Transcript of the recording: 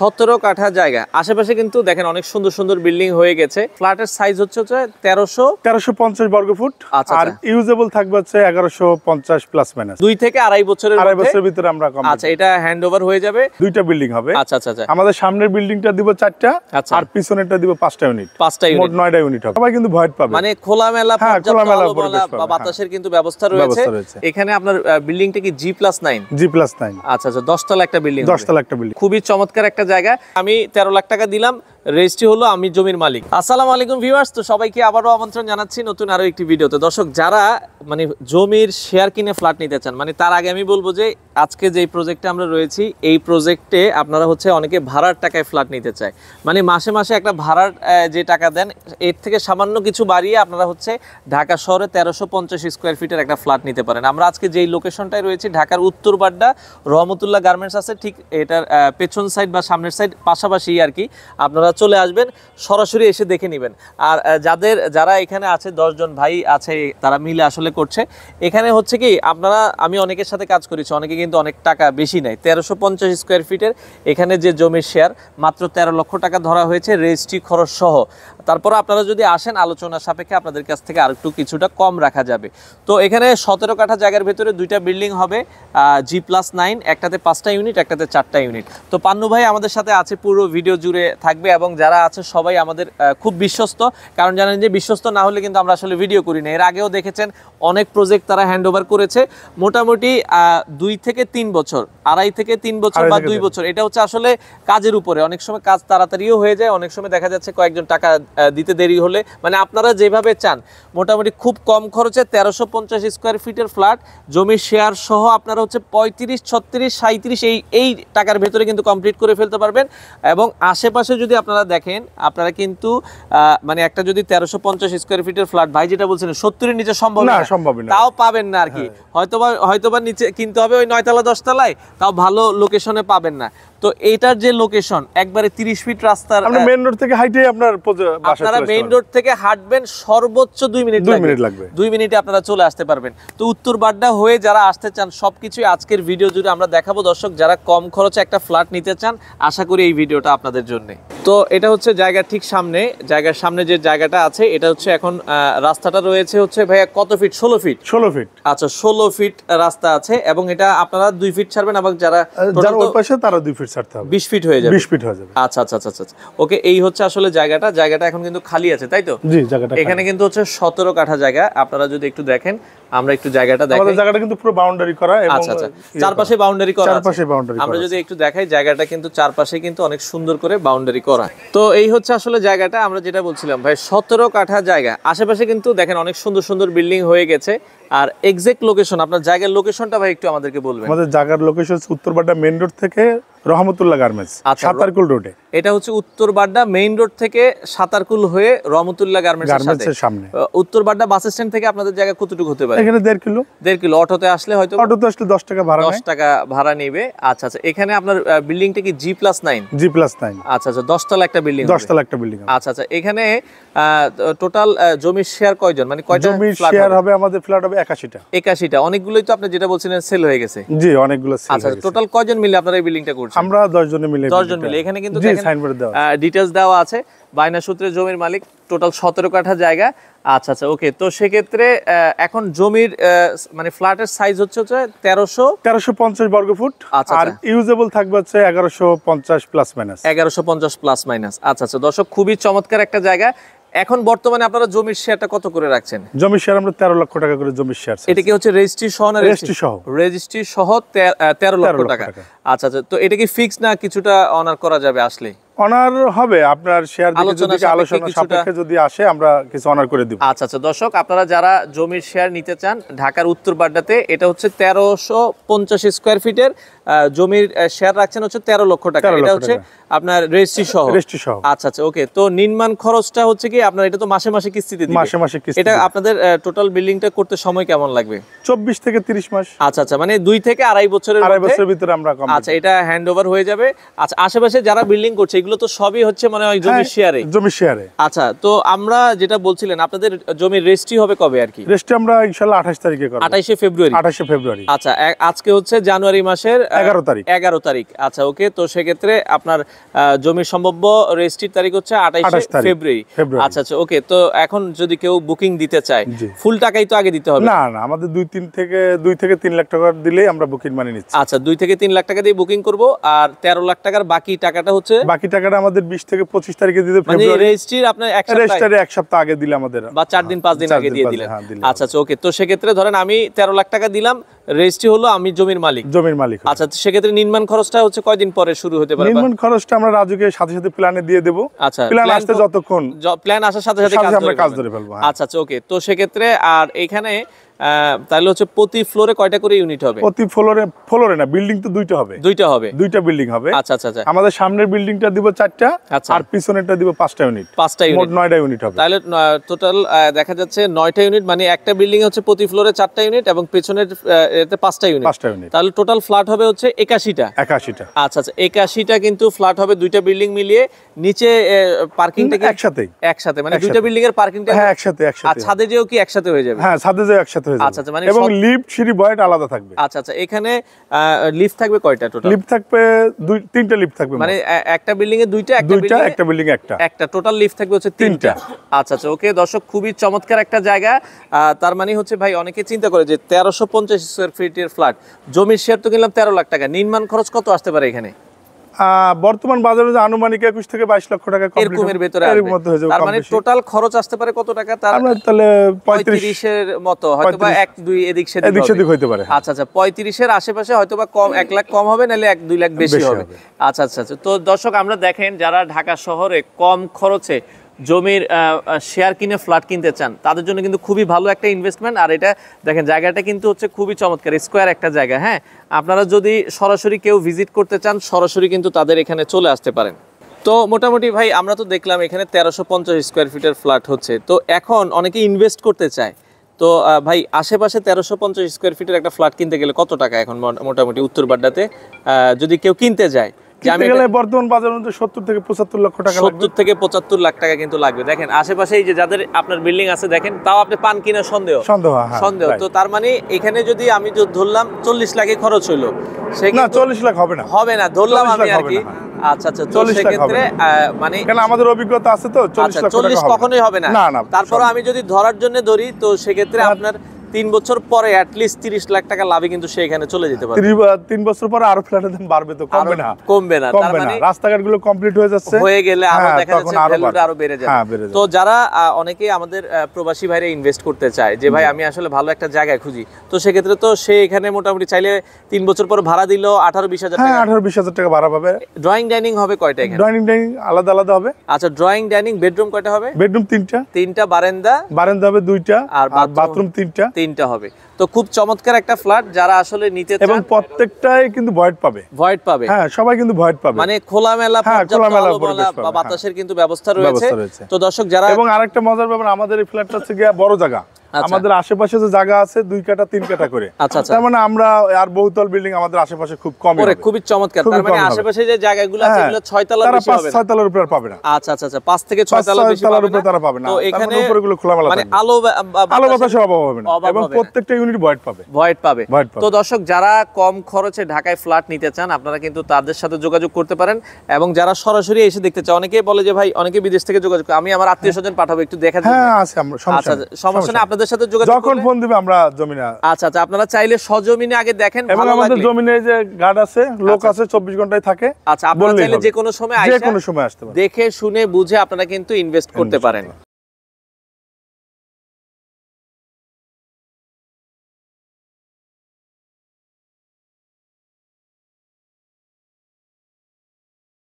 17 কাঠা জায়গা আশেপাশে কিন্তু দেখেন অনেক সুন্দর সুন্দর বিল্ডিং হয়ে গেছে। ফ্ল্যাটের সাইজ হচ্ছে 1350 বর্গ ফুট, আর ইউজেবল থাকবে হচ্ছে 1150 প্লাস মাইনাস। 2 থেকে আড়াই বছরের ভিতরে আমরা কমপ্লিট। আচ্ছা, এটা হ্যান্ডওভার হয়ে যাবে। দুইটা বিল্ডিং হবে। আচ্ছা আচ্ছা আচ্ছা। আমাদের সামনের বিল্ডিংটা দিব 4টা, আর পিছনেরটা দিব 5টা ইউনিট। 5টা ইউনিট, মোট 9টা ইউনিট হবে। সবাই কিন্তু ভয়েড পাবে, মানে খোলামেলা বা বাতাসের কিন্তু ব্যবস্থা রয়েছে। এখানে আপনার বিল্ডিংটা কি G+9? G+9। আচ্ছা আচ্ছা, 10 তলা একটা বিল্ডিং। 10 তলা একটা বিল্ডিং, খুবই চমৎকার একটা জায়গা। আমি 13 লাখ টাকা দিলাম, রেজিস্ট্রি হলো আমি জমির মালিক। আসসালামু আলাইকুম ভিউয়ার্স, তো সবাইকে আবারও আমন্ত্রণ জানাচ্ছি নতুন আরো একটি ভিডিওতে। দর্শক, যারা মানে জমির শেয়ার কিনে ফ্ল্যাট নিতে চান, মানে তার আগে আমি বলবো যে আজকে যে প্রজেক্টে আমরা রয়েছি, এই প্রজেক্টে আপনারা হচ্ছে অনেকে ভাড়ার টাকায় ফ্ল্যাট নিতে চায়, মানে মাসে মাসে একটা ভাড়ার যে টাকা দেন এর থেকে সামান্য কিছু বাড়িয়ে আপনারা হচ্ছে ঢাকা শহরে 1350 স্কোয়ার ফিটের একটা ফ্ল্যাট নিতে পারেন। আমরা আজকে যেই লোকেশনটায় রয়েছি, ঢাকার উত্তর বাড্ডা রহমতুল্লাহ গার্মেন্টস আছে, ঠিক এটার পেছন সাইড বা সামনের সাইড পাশাপাশি আর কি। আপনারা চলে আসবেন, সরাসরি এসে দেখে নেবেন। আর যারা এখানে আছে 10 জন ভাই আছে, তারা মিলে আসলে করছে। এখানে হচ্ছে কি, আপনারা আমি অনেকের সাথে কাজ করেছি, অনেকে কিন্তু অনেক টাকা বেশি নেয়। 1350 স্কোয়ার ফিটের এখানে যে জমির শেয়ার মাত্র 13 লক্ষ টাকা ধরা হয়েছে রেজিস্ট্রি খরচ সহ। তারপর আপনারা যদি আসেন, আলোচনা সাপেক্ষে আপনাদের কাছ থেকে আরেকটু কিছুটা কম রাখা যাবে। তো এখানে 17 কাঠা জায়গার ভেতরে দুইটা বিল্ডিং হবে, G+9, একটাতে 5টা ইউনিট, একটাতে 4টা ইউনিট। তো পান্নু ভাই আমাদের সাথে আছে, পুরো ভিডিও জুড়ে থাকবে, এবং যারা আছে সবাই আমাদের খুব বিশ্বস্ত। কারণ জানেন যে বিশ্বস্ত না হলে কিন্তু আমরা আসলে ভিডিও করি না। এর আগেও দেখেছেন অনেক প্রজেক্ট তারা হ্যান্ড ওভার করেছে, মোটামুটি 2 থেকে 3 বছর, 2.5 থেকে 3 বছর বা 2 বছর। এটা হচ্ছে আসলে কাজের উপরে, অনেক সময় কাজ তাড়াতাড়িও হয়ে যায়, অনেক সময় দেখা যাচ্ছে কয়েকজন টাকা দিতে দেরি হলে, মানে আপনারা যেভাবে চান মোটামুটি খুব কম খরচে 1350 স্কোয়ার ফিটের ফ্ল্যাট জমির শেয়ার সহ আপনারা হচ্ছে 35, 36, 37 এই টাকার ভেতরে কিন্তু কমপ্লিট করে ফেলতে পারবেন। এবং আশেপাশে যদি আপনারা দেখেন, আপনারা কিন্তু মানে একটা যদি 1350 স্কোয়ার ফিটের ফ্ল্যাট, ভাই যেটা বলছেন 70-এর নিচে সম্ভব না, তাও পাবেন না আর কি। হয়তোবা নিচে কিনতে হবে ওই 9 তলা 10 তলায়, তাও ভালো লোকেশনে পাবেন না। তো এইটার যে লোকেশন, একবারে 30 ফিট রাস্তার, মেইন রোড থেকে হাইটে আপনারা মেইন রোড থেকে হাঁটবেন সর্বোচ্চ 2 মিনিট লাগবে। 2 মিনিটে আপনারা চলে আসতে পারবেন। তো উত্তর বাড্ডা হয়ে যারা আসতে চান, সবকিছুই আজকের ভিডিও জুড়ে আমরা দেখাবো। দর্শক, যারা কম খরচে একটা ফ্ল্যাট নিতে চান, আশা করি এই ভিডিওটা আপনাদের জন্য। তো এটা হচ্ছে জায়গার ঠিক সামনে, জায়গার সামনে যে জায়গাটা আছে, এটা হচ্ছে এখন রাস্তাটা রয়েছে হচ্ছে ভাইয়া কত ফিট? 16 ফিট। 16 ফিট, আচ্ছা 16 ফিট রাস্তা আছে, এবং এটা আপনারা 2 ফিট ছাড়বেন, এবং যারা ওই পাশে তারা 2 ফিট ছাড়তে হবে, 20 ফিট হয়ে যাবে। 20 ফিট হয়ে যাবে। আচ্ছা আচ্ছা আচ্ছা আচ্ছা, ওকে। এই হচ্ছে আসলে জায়গাটা এখন কিন্তু খালি আছে, তাই তো? জি, জায়গাটা এখানে কিন্তু হচ্ছে 17 কাঠা জায়গা। আপনারা যদি একটু দেখেন, আমরা একটু জায়গাটা দেখাই। আমাদের জায়গাটা কিন্তু পুরো বাউন্ডারি করা, এবং আচ্ছা আচ্ছা, চারপাশে বাউন্ডারি করা আছে। চারপাশে বাউন্ডারি করা। আমরা যদি একটু দেখাই, জায়গাটা কিন্তু চারপাশে কিন্তু অনেক সুন্দর করে বাউন্ডারি করা। তো এই হচ্ছে আসলে জায়গাটা, আমরা যেটা বলছিলাম ভাই, 17 কাঠা জায়গা আশেপাশে কিন্তু দেখেন অনেক সুন্দর সুন্দর বিল্ডিং হয়ে গেছে। আর এক্সাক্ট লোকেশন, আপনার জায়গার লোকেশনটা ভাই একটু আমাদেরকে বলবেন। আমাদের জায়গার লোকেশন উত্তর বাড্ডা মেইন রোড থেকে রহমতুল্লাহ গার্মেন্টস, সাতারকুল রোডে। এটা হচ্ছে উত্তর বাড্ডা মেইন রোড থেকে সাতারকুল হয়ে রহমতুল্লাহ গার্মেন্টসের সামনে। উত্তর বাড্ডা বাস স্ট্যান্ড থেকে আপনাদের জায়গা কতটুকু হতে পারে? এখানে 1.5 কিলো। 1.5 কিলো। অটোতে আসলে হয়তো 10 টাকা ভাড়া, 10 টাকা ভাড়া নেবে। আচ্ছা আচ্ছা, এখানে আপনার বিল্ডিংটা কি G+9? G+9, আচ্ছা আচ্ছা, 10 তলা একটা বিল্ডিং। 10 তলা একটা বিল্ডিং। আচ্ছা আচ্ছা, এখানে টোটাল জমির শেয়ার কয়জন, মানে কয়টা জমির শেয়ার হবে? আমাদের ফ্ল্যাট হবে 81টা। 81টা, অনেকগুলোই তো আপনি যেটা বলছিলেন সেল হয়ে গেছে। জি, অনেকগুলো সেল। আচ্ছা, টোটাল কয়জন মিলে আপনারা এই বিল্ডিংটা করছেন? আমরা 10 জন মিলে। 10 জন মিলে। এখানে কিন্তু ডিটেইলস দেওয়া আছে, বায়না সূত্রে জমির মালিক, টোটাল 17 কাঠা জায়গা। আচ্ছা আচ্ছা, ওকে। তো সেক্ষেত্রে এখন জমির মানে ফ্ল্যাটের সাইজ হচ্ছে 1350 বর্গ ফুট, আর ইউজেবল থাকবে হচ্ছে 1150 প্লাস মাইনাস। 1150 plus minus. আচ্ছা আচ্ছা, দর্শক, খুবই চমৎকার একটা জায়গা। এখন বর্তমানে আপনারা জমির শেয়ারটা কত করে রাখছেন? জমির শেয়ার আমরা 13 লক্ষ টাকা করে জমির শেয়ার। এটা কি হচ্ছে রেজিস্ট্রি সহ না? রেজিস্ট্রি সহ। রেজিস্ট্রি সহ 13 লক্ষ টাকা। আচ্ছা আচ্ছা, তো এটা কি ফিক্স না কিছুটা অনার করা যাবে আসলে? অনার হবে, আপনার শেয়ার দিকে আলোচনা সাপেক্ষে যদি আসে আমরা কিছু অনার করে দিব। আচ্ছা আচ্ছা, দর্শক, আপনারা যারা জমির শেয়ার নিতে চান, ঢাকার উত্তর বাড্ডাতে এটা হচ্ছে 1350 স্কোয়ার ফিটের জমির শেয়ার রাখছেন হচ্ছে 13 লক্ষ টাকা। এটা হচ্ছে আপনার রেজিস্ট্রি সহ। আচ্ছা আচ্ছা, ওকে। তো নির্মাণ খরচটা হচ্ছে কি আপনার, এটা তো মাসে মাসে কিস্তিতে দিবেন? মাসে মাসে কিস্তি। এটা আপনাদের টোটাল বিল্ডিংটা করতে সময় কেমন লাগবে? 24 থেকে 30 মাস। আচ্ছা আচ্ছা, মানে 2 থেকে আড়াই বছরের ভিতরে আমরা। আচ্ছা, এটা হ্যান্ড ওভার হয়ে যাবে। আচ্ছা, আশেপাশে যারা বিল্ডিং করছে এগুলো এগুলো তো সবই হচ্ছে মানে ওই জমির শেয়ারে। জমির শেয়ারে। আচ্ছা, তো আমরা যেটা বলছিলেন আপনাদের জমির রেজিস্ট্রি হবে কবে আর কি? রেজিস্ট্রি আমরা ইনশাআল্লাহ 28 তারিখে করব। 28 ফেব্রুয়ারি। 28 ফেব্রুয়ারি। আচ্ছা, আজকে হচ্ছে জানুয়ারি মাসের 11 তারিখ। 11 তারিখ। আচ্ছা, ওকে। তো সেক্ষেত্রে আপনার জমির সম্ভাব্য রেজিস্ট্রির তারিখ হচ্ছে 28 ফেব্রুয়ারি। আচ্ছা আচ্ছা, ওকে। তো এখন যদি কেউ বুকিং দিতে চায়, ফুল টাকাই তো আগে দিতে হবে? না না, আমাদের 2 থেকে 3 লাখ টাকা দিলেই আমরা বুকিং মানি নিচ্ছি। আচ্ছা, 2 থেকে 3 লাখ টাকা দিয়ে বুকিং করব, আর 13 লাখ টাকার বাকি টাকাটা হচ্ছে বাকি টাকাটা আমাদের 20 থেকে 25 তারিখে দিতে মানে ফেব্রুয়ারি। রেজিস্ট্রির আপনার এক সপ্তাহ আগে দিলে আমাদের, বা 4 দিন 5 দিন আগে দিয়ে দিলেন। আচ্ছা আচ্ছা, ওকে। তো সেক্ষেত্রে ধরেন আমি 13 লাখ টাকা দিলাম, রেজিস্ট্রি হলো আমি জমির মালিক। আচ্ছা, সেক্ষেত্রে নির্মাণ খরচটা হচ্ছে কয়দিন পরে শুরু হতে পারে? নির্মাণ খরচটা আমরা রাজুকে সাথে সাথে প্ল্যানে দিয়ে দেব। আচ্ছা, প্ল্যান আসতে যতক্ষণ প্ল্যান আসার সাথে সাথে আমরা কাজ ধরে ফেলবো। আচ্ছা আচ্ছা, ওকে। তো সেক্ষেত্রে আর এখানে তাহলে হচ্ছে প্রতি ফ্লোরে কয়টা করে ইউনিট হবে? প্রতি ফ্লোরে না, বিল্ডিং তো দুইটা হবে। দুইটা বিল্ডিং হবে। আচ্ছা আচ্ছা আচ্ছা। আমাদের সামনের বিল্ডিংটা দিব 4টা, আর পিছনেরটা দিব 5টা ইউনিট। 5টা ইউনিট, মোট 9টা ইউনিট হবে। তাহলে টোটাল দেখা যাচ্ছে 9টা ইউনিট, মানে একটা বিল্ডিং এ হচ্ছে প্রতি ফ্লোরে 4টা ইউনিট এবং পেছনের এতে 5টা ইউনিট। তাহলে টোটাল ফ্ল্যাট হবে হচ্ছে 81টা। আচ্ছা আচ্ছা, 81টা কিন্তু ফ্ল্যাট হবে দুইটা বিল্ডিং মিলিয়ে। নিচে পার্কিংটা কি একসাথে মানে দুইটা বিল্ডিং এর পার্কিংটা একসাথে। আর ছাদে যেও কি একসাথে হয়ে যাবে? হ্যাঁ, ছাদে যেও একসাথে হয়ে যাবে। আচ্ছা আচ্ছা, মানে এবং লিফট সিঁড়ি ভয়েড আলাদা থাকবে। আচ্ছা আচ্ছা, এখানে লিফট থাকবে কয়টা টোটাল? লিফট থাকবে 3টা লিফট থাকবে, মানে একটা বিল্ডিং এ দুইটা, একটা বিল্ডিং এ একটা টোটাল লিফট থাকবে হচ্ছে 3টা। আচ্ছা আচ্ছা, ওকে। দর্শক, খুবই চমৎকার একটা জায়গা। তার মানে হচ্ছে ভাই, অনেকে চিন্তা করে যে 1350 স্কয়ার ফিটের ফ্ল্যাট, জমির শেয়ার তো কিনলাম 13 লাখ টাকা, নির্মাণ খরচ কত আসতে পারে এখানে? বর্তমান বাজারে আনুমানিক 21 থেকে 22 লক্ষ টাকা এরকমের ভিতরে আসবে। তার মানে টোটাল খরচ আসতে পারে কত টাকা? তাহলে 35 এর মতো, হয়তোবা 1-2 এদিক সেদিক হতে পারে। আচ্ছা আচ্ছা, 35 এর আশেপাশে হয়তোবা কম, 1 লাখ কম হবে, নাহলে 1-2 লাখ বেশি হবে। আচ্ছা আচ্ছা আচ্ছা। তো দর্শক, আমরা দেখেন যারা ঢাকা শহরে কম খরচে জমির শেয়ার কিনে ফ্ল্যাট কিনতে চান, তাদের জন্য কিন্তু খুবই ভালো একটা ইনভেস্টমেন্ট। আর এটা দেখেন, জায়গাটা কিন্তু হচ্ছে খুবই চমৎকার, স্কোয়ার একটা জায়গা। হ্যাঁ, আপনারা যদি সরাসরি কেউ ভিজিট করতে চান, সরাসরি কিন্তু তাদের এখানে চলে আসতে পারেন। তো মোটামুটি ভাই, আমরা তো দেখলাম এখানে 1350 স্কোয়ার ফিটের ফ্ল্যাট হচ্ছে। তো এখন অনেকে ইনভেস্ট করতে চায়, তো ভাই আশেপাশে 1350 স্কোয়ার ফিটের একটা ফ্ল্যাট কিনতে গেলে কত টাকা এখন মোটামুটি উত্তর বাড্ডাতে যদি কেউ কিনতে যায়? বর্তমান বাজার অনুযায়ী 70 থেকে 75 লক্ষ টাকা, 70 থেকে 75 লাখ টাকা কিন্তু লাগবে। দেখেন আশেপাশে এই যে যাদের আপনার বিল্ডিং আছে, দেখেন তাও আপনি পান কিনা সন্দেহ। তো তার মানে এখানে যদি আমি ধরলাম 40 লাখে খরচ হইলো, না 40 লাখ হবে না, ধরলাম আমি আর কি। আচ্ছা আচ্ছা, তো সেক্ষেত্রে মানে কেন আমাদের অভিজ্ঞতা আছে তো 40 কখনোই হবে না। তারপরে আমি যদি ধরার জন্য ধরি, তো সেক্ষেত্রে আপনার 3 বছর পরে অ্যাটলিস্ট 30 লাখ টাকা লাভে কিন্তু সেখানে চলে যেতে পারে। 3 বছর পরে আরো ফ্ল্যাটের দাম বাড়বে, তো কমবে না। তার মানে রাস্তাঘাটগুলো কমপ্লিট হয়ে গেলে আরো দেখা যাচ্ছে ভ্যালুটা আরো বেড়ে যাবে। তো যারা অনেকেই আমাদের প্রবাসী ভাইরা ইনভেস্ট করতে চায় যে ভাই আমি আসলে ভালো একটা জায়গা খুঁজি, তো সেক্ষেত্রে তো সে এখানে মোটামুটি চাইলে 3 বছর পর ভাড়া দিল 18-20 হাজার টাকা। 18-20 হাজার টাকা ভাড়া পাবে। ড্রয়িং ডাইনিং হবে কয়টা এখানে? ড্রয়িং ডাইনিং আলাদা হবে। আচ্ছা, ড্রয়িং ডাইনিং বেডরুম কয়টা হবে? বেডরুম 3টা, বারান্দা হবে 2টা, আর বাথরুম 3টা হবে। তো খুব চমৎকার একটা ফ্ল্যাট, যারা আসলে নিতে চান, এবং প্রত্যেকটাই কিন্তু ভয়েড পাবে। হ্যাঁ, সবাই কিন্তু ভয়েড পাবে, মানে খোলামেলা বা বাতাসের কিন্তু ব্যবস্থা রয়েছে। তো দর্শক যারা, এবং আরেকটা মজার ব্যাপার, আমাদের এই ফ্ল্যাটটা হচ্ছে গিয়ে বড় জায়গা। আমাদের আশেপাশে যে জায়গা আছে 2 কাঠা 3 কাঠা করে। তার মানে আমরা আর বহুতল বিল্ডিং আমাদের আশেপাশে খুব কম হবে, খুবই চমৎকার। তার মানে আশেপাশে যে জায়গাগুলো আছে এগুলো 6 তলা বেশি হবে না, 6 তলার উপরে পাবে না। আচ্ছা আচ্ছা আচ্ছা, 5 থেকে 6 তলা বেশি পাবে না। তো এখানে উপরেগুলো খোলামেলা, মানে আলো বাতাসের অভাব হবে না, এবং প্রত্যেকটা ইউনিট ভয়েড পাবে। তো দর্শক, যারা কম খরচে ঢাকায় ফ্ল্যাট নিতে চান, আপনারা কিন্তু তাদের সাথে যোগাযোগ করতে পারেন। এবং যারা সরাসরি এসে দেখতে চান, অনেকে বলে যে ভাই অনেকে বিদেশ থেকে যোগাযোগ, আমি আমার আত্মীয়স্বজন পাঠাবো একটু দেখা দিতে। হ্যাঁ, আছে, আমরা সমস্যা নেই, আপনাদের সাথে যোগাযোগ যখন ফোন দিবে আমরা জমিনে। আচ্ছা আচ্ছা, আপনারা চাইলে সজমিনে আগে দেখেন, এবং আমাদের জমিনে যে গার্ড আছে, লোক আছে, 24 ঘন্টায় থাকে। আচ্ছা, আপনারা চাইলে যে কোনো সময় আসতে পারেন, দেখে শুনে বুঝে আপনারা কিন্তু ইনভেস্ট করতে পারেন।